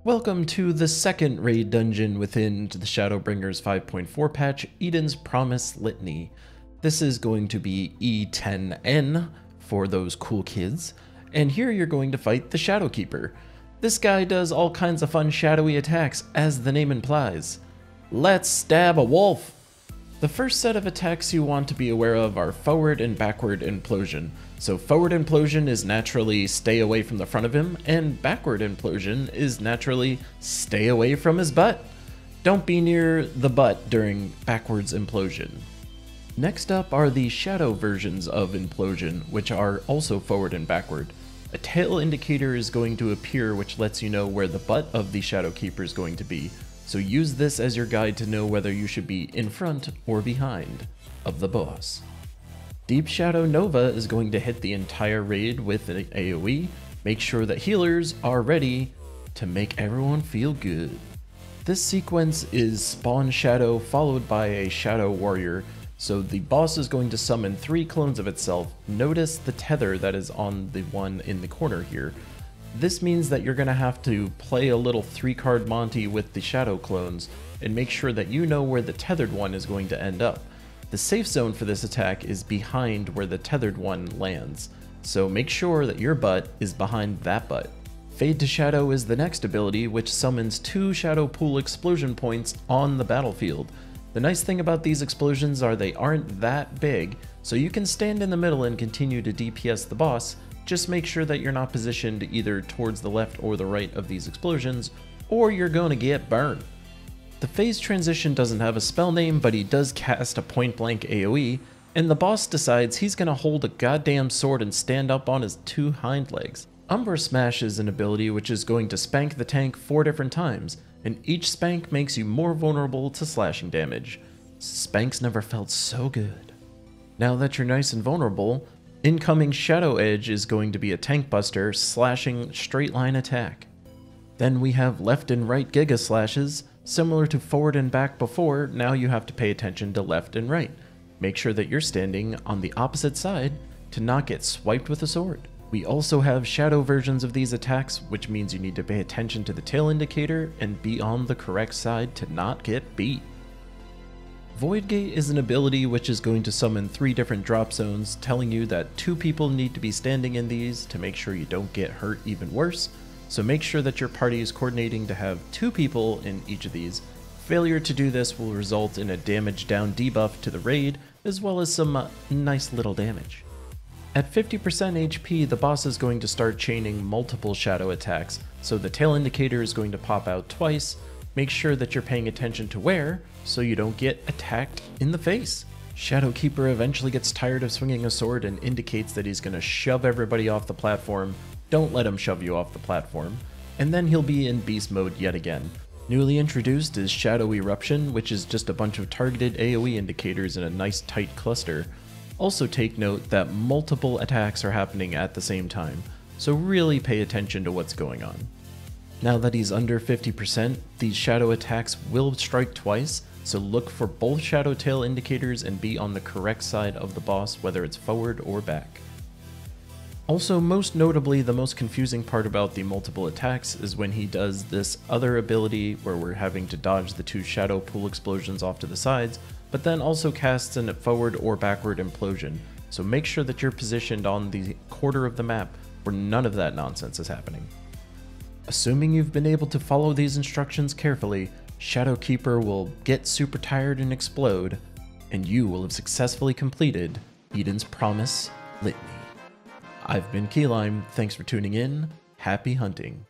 Welcome to the second raid dungeon within the Shadowbringers 5.4 patch, Eden's Promise Litany. This is going to be E10N for those cool kids, and here you're going to fight the Shadowkeeper. This guy does all kinds of fun shadowy attacks, as the name implies. Let's stab a wolf! The first set of attacks you want to be aware of are forward and backward implosion. So forward implosion is naturally stay away from the front of him, and backward implosion is naturally stay away from his butt. Don't be near the butt during backwards implosion. Next up are the shadow versions of implosion, which are also forward and backward. A tail indicator is going to appear which lets you know where the butt of the Shadowkeeper is going to be. So use this as your guide to know whether you should be in front or behind of the boss. Deep Shadow Nova is going to hit the entire raid with an AoE. Make sure that healers are ready to make everyone feel good. This sequence is Spawn Shadow followed by a Shadow Warrior. So the boss is going to summon 3 clones of itself. Notice the tether that is on the one in the corner here. This means that you're going to have to play a little 3-card Monty with the shadow clones and make sure that you know where the tethered one is going to end up. The safe zone for this attack is behind where the tethered one lands, so make sure that your butt is behind that butt. Fade to Shadow is the next ability, which summons 2 Shadow Pool explosion points on the battlefield. The nice thing about these explosions are they aren't that big, so you can stand in the middle and continue to DPS the boss. Just make sure that you're not positioned either towards the left or the right of these explosions, or you're going to get burned. The phase transition doesn't have a spell name, but he does cast a point blank AoE, and the boss decides he's going to hold a goddamn sword and stand up on his 2 hind legs. Umbra Smash is an ability which is going to spank the tank 4 different times, and each spank makes you more vulnerable to slashing damage. Spanks never felt so good. Now that you're nice and vulnerable, incoming Shadow Edge is going to be a tank buster slashing straight line attack. Then we have left and right Giga Slashes. Similar to forward and back before, now you have to pay attention to left and right. Make sure that you're standing on the opposite side to not get swiped with a sword. We also have shadow versions of these attacks, which means you need to pay attention to the tail indicator and be on the correct side to not get beat. Voidgate is an ability which is going to summon 3 different drop zones, telling you that 2 people need to be standing in these to make sure you don't get hurt even worse. So make sure that your party is coordinating to have 2 people in each of these. Failure to do this will result in a damage down debuff to the raid, as well as some nice little damage. At 50% HP, the boss is going to start chaining multiple shadow attacks, so the tail indicator is going to pop out twice. Make sure that you're paying attention to where, so you don't get attacked in the face. Shadowkeeper eventually gets tired of swinging a sword and indicates that he's going to shove everybody off the platform. Don't let him shove you off the platform. And then he'll be in beast mode yet again. Newly introduced is Shadow Eruption, which is just a bunch of targeted AoE indicators in a nice tight cluster. Also take note that multiple attacks are happening at the same time, so really pay attention to what's going on. Now that he's under 50%, these shadow attacks will strike twice, so look for both shadow tail indicators and be on the correct side of the boss, whether it's forward or back. Also, most notably, the most confusing part about the multiple attacks is when he does this other ability where we're having to dodge the 2 shadow pool explosions off to the sides, but then also casts a forward or backward implosion, so make sure that you're positioned on the quarter of the map where none of that nonsense is happening. Assuming you've been able to follow these instructions carefully, Shadowkeeper will get super tired and explode, and you will have successfully completed Eden's Promise Litany. I've been Keylime, thanks for tuning in, happy hunting.